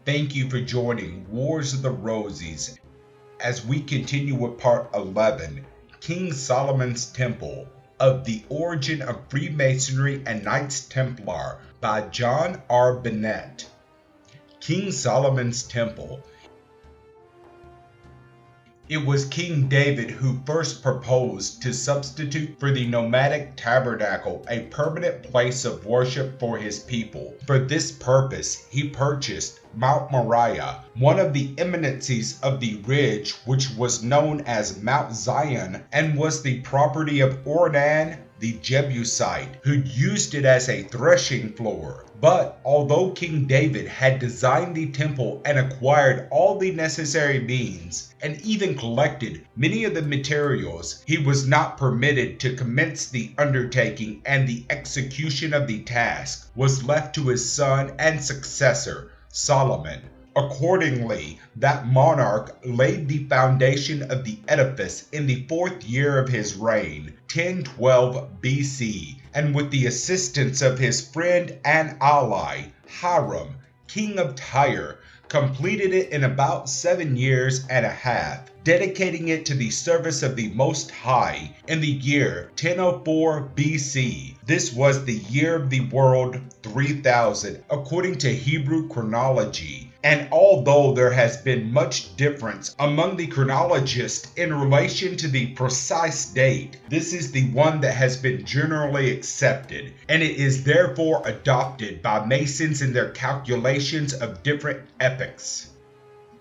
Thank you for joining Wars of the Roses as we continue with part 11, King Solomon's Temple, of the Origin of Freemasonry and Knights Templar by John Bennett. King Solomon's Temple. It was King David who first proposed to substitute for the nomadic tabernacle a permanent place of worship for his people. For this purpose, he purchased Mount Moriah, one of the eminences of the ridge which was known as Mount Zion and was the property of Ornan the Jebusite, who used it as a threshing floor. But although King David had designed the temple and acquired all the necessary means, and even collected many of the materials, he was not permitted to commence the undertaking, and the execution of the task was left to his son and successor, Solomon. Accordingly, that monarch laid the foundation of the edifice in the 4th year of his reign, 1012 BC, and with the assistance of his friend and ally, Hiram, king of Tyre, completed it in about 7 years and a half, dedicating it to the service of the Most High in the year 1004 BC. This was the year of the world 3000 according to Hebrew chronology. And although there has been much difference among the chronologists in relation to the precise date, this is the one that has been generally accepted, and it is therefore adopted by Masons in their calculations of different epochs.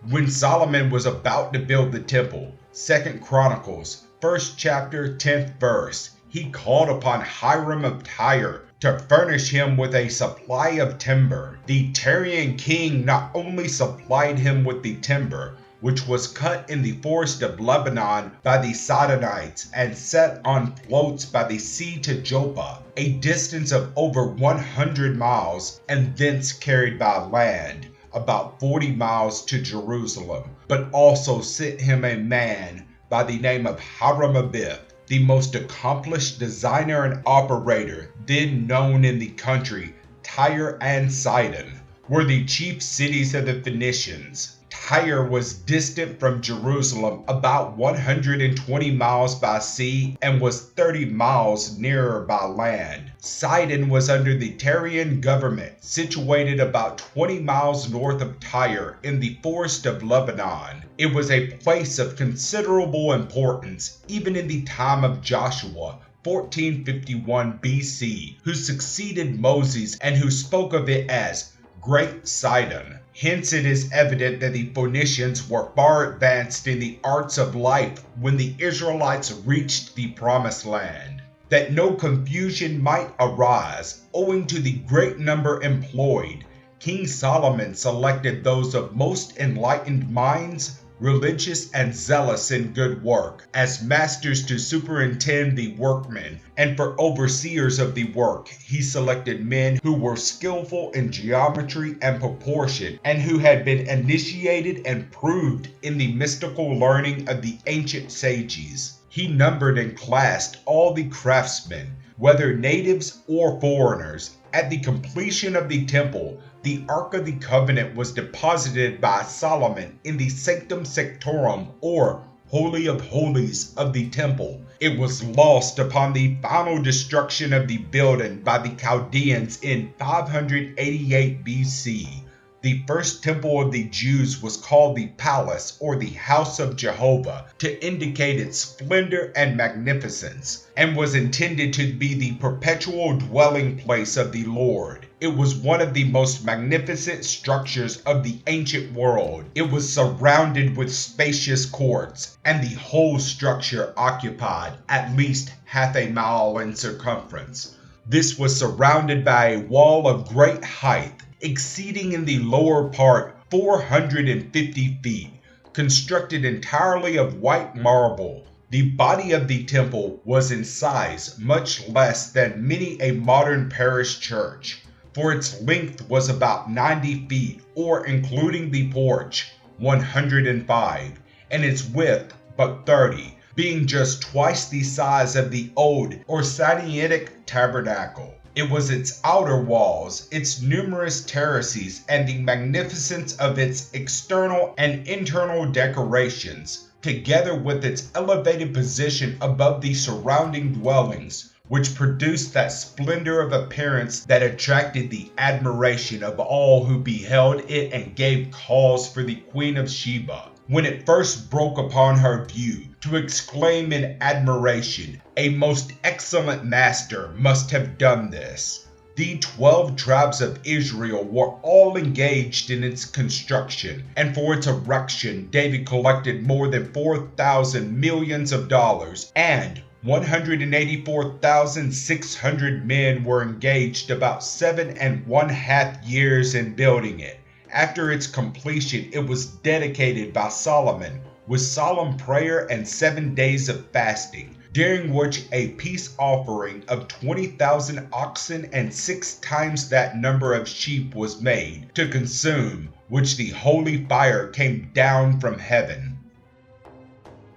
When Solomon was about to build the temple, 2 Chronicles, 1st chapter, 10th verse, he called upon Hiram of Tyre to furnish him with a supply of timber. The Tyrian king not only supplied him with the timber, which was cut in the forest of Lebanon by the Sidonites and set on floats by the sea to Joppa, a distance of over 100 miles, and thence carried by land about 40 miles to Jerusalem, but also sent him a man by the name of Hiram-Abith, the most accomplished designer and operator then known in the country. Tyre and Sidon were the chief cities of the Phoenicians. Tyre was distant from Jerusalem about 120 miles by sea and was 30 miles nearer by land. Sidon was under the Tyrian government, situated about 20 miles north of Tyre in the forest of Lebanon. It was a place of considerable importance even in the time of Joshua, 1451 BC, who succeeded Moses and who spoke of it as Great Sidon. Hence it is evident that the Phoenicians were far advanced in the arts of life when the Israelites reached the Promised Land. That no confusion might arise, owing to the great number employed, King Solomon selected those of most enlightened minds, religious and zealous in good work, as masters to superintend the workmen, and for overseers of the work he selected men who were skillful in geometry and proportion, and who had been initiated and proved in the mystical learning of the ancient sages. He numbered and classed all the craftsmen, whether natives or foreigners. At the completion of the temple, the Ark of the Covenant was deposited by Solomon in the Sanctum Sanctorum, or Holy of Holies of the temple. It was lost upon the final destruction of the building by the Chaldeans in 588 BC. The first temple of the Jews was called the Palace, or the House of Jehovah, to indicate its splendor and magnificence, and was intended to be the perpetual dwelling place of the Lord. It was one of the most magnificent structures of the ancient world. It was surrounded with spacious courts, and the whole structure occupied at least half a mile in circumference. This was surrounded by a wall of great height, exceeding in the lower part 450 feet, constructed entirely of white marble. The body of the temple was in size much less than many a modern parish church, for its length was about 90 feet, or including the porch, 105, and its width but 30, being just twice the size of the old or Sinaitic tabernacle. It was its outer walls, its numerous terraces, and the magnificence of its external and internal decorations, together with its elevated position above the surrounding dwellings, which produced that splendor of appearance that attracted the admiration of all who beheld it and gave cause for the Queen of Sheba, when it first broke upon her view, to exclaim in admiration, "A most excellent master must have done this." The 12 tribes of Israel were all engaged in its construction, and for its erection David collected more than 4,000 millions of dollars, and 184,600 men were engaged about 7½ years in building it. After its completion, it was dedicated by Solomon with solemn prayer and 7 days of fasting, during which a peace offering of 20,000 oxen and 6 times that number of sheep was made to consume, which the holy fire came down from heaven.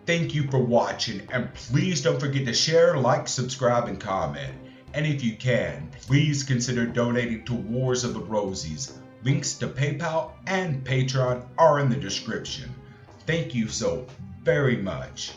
Thank you for watching, and please don't forget to share, like, subscribe, and comment. And if you can, please consider donating to Wars of the Rosies. Links to PayPal and Patreon are in the description. Thank you so very much.